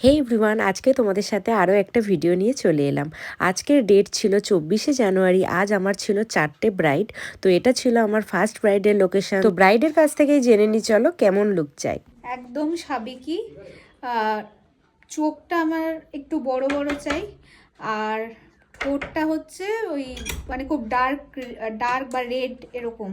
হে everyone, আজকে তোমাদের সাথে আরও একটা ভিডিও নিয়ে চলে এলাম। আজকের ডেট ছিল 24শে জানুয়ারি। আজ আমার ছিল 4টে ব্রাইড। তো এটা ছিল আমার ফার্স্ট ব্রাইডের লোকেশন। তো ব্রাইডের কাছ থেকেই জেনে নি চলো কেমন লুক চাই। একদম সাবেকি। চোখটা আমার একটু বড় বড় চাই, আর ঠোঁটটা হচ্ছে ওই মানে খুব ডার্ক ডার্ক বা রেড এরকম।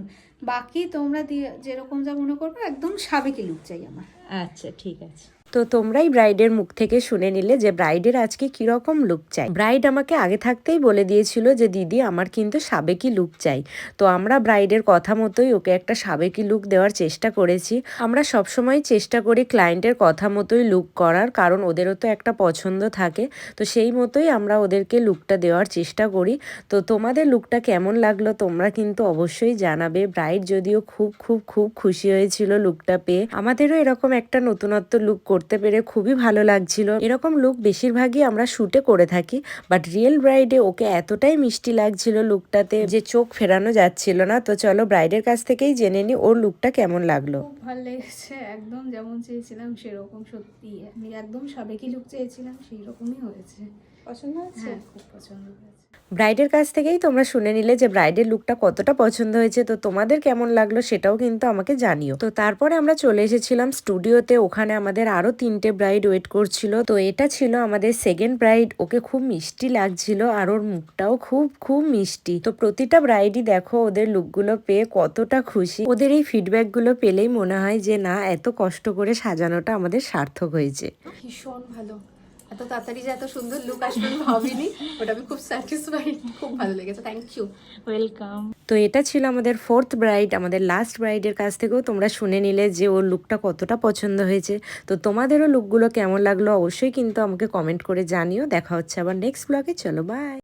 বাকি তোমরা যেরকম যা মনে করবে, একদম সাবেকি লুক চাই আমার। আচ্ছা, ঠিক আছে। তো তোমরাই ব্রাইডের মুখ থেকে শুনে নিলে যে ব্রাইডের আজকে কিরকম লুক চাই। ব্রাইড আমাকে আগে থাকতেই বলে দিয়েছিল যে দিদি আমার কিন্তু সাবেকি লুক চাই। তো আমরা ব্রাইডের কথা মতোই ওকে একটা সাবেকি লুক দেওয়ার চেষ্টা করেছি। আমরা সবসময় চেষ্টা করি ক্লায়েন্টের কথা মতোই লুক করার, কারণ ওদেরও তো একটা পছন্দ থাকে। তো সেই মতোই আমরা ওদেরকে লুকটা দেওয়ার চেষ্টা করি। তো তোমাদের লুকটা কেমন লাগলো তোমরা কিন্তু অবশ্যই জানাবে। ব্রাইড যদিও খুব খুব খুব খুশি হয়েছিল লুকটা পেয়ে। আমাদেরও এরকম একটা নতুনত্ব লুক করতে পেরে খুবই ভালো লাগছিল। এরকম লুক বেশিরভাগই আমরা শুটে করে থাকি, বাট রিয়েল ব্রাইডে ওকে এতটাই মিষ্টি লাগছিল লুকটাতে যে চোখ ফেরানো যাচ্ছিল না। তো চলো ব্রাইডের কাছ থেকেই জেনে নি ওর লুকটা কেমন লাগলো। খুব ভালো লেগেছে, একদম যেমন চেয়েছিলাম সেরকম। সত্যি আমি একদম সাবেকি লুক চেয়েছিলাম, সেই রকমই হয়েছে। পছন্দ হয়েছে? হ্যাঁ, খুব পছন্দ হয়েছে। ব্রাইডের কাছ থেকেই তোমরা শুনে নিলে যে ব্রাইডের লুকটা কতটা পছন্দ হয়েছে। তো তোমাদের কেমন লাগলো সেটাও কিন্তু আমাকে জানিও। তো তারপরে আমরা চলে এসেছিলাম স্টুডিওতে। ওখানে আমাদের আরো 3টে ব্রাইড ওয়েট করছিল। তো এটা ছিল আমাদের সেকেন্ড ব্রাইড। ওকে খুব মিষ্টি লাগছিল আর ওর মুখটাও খুব খুব মিষ্টি। তো প্রতিটা ব্রাইডই দেখো ওদের লুকগুলো পেয়ে কতটা খুশি। ওদের এই ফিডব্যাকগুলো পেলেই মনে হয় যে না, এত কষ্ট করে সাজানোটা আমাদের সার্থক হয়েছে। ভীষণ ভালো। এত তাড়াতাড়ি যে এত সুন্দর লুক আসবে আমি ভাবিনি। ওটা আমি খুব স্যাটিসফাইড, খুব ভালো লেগেছে। Thank you, welcome. তো এটা ছিল আমাদের ফোর্থ ব্রাইড। আমাদের লাস্ট ব্রাইডের কাছ থেকেও তোমরা শুনে নিলে যে ওর লুকটা কতটা পছন্দ হয়েছে। তো তোমাদেরও লুকগুলো কেমন লাগলো অবশ্যই কিন্তু আমাকে কমেন্ট করে জানিও। দেখা হচ্ছে আবার নেক্সট ব্লগে। চলো বাই।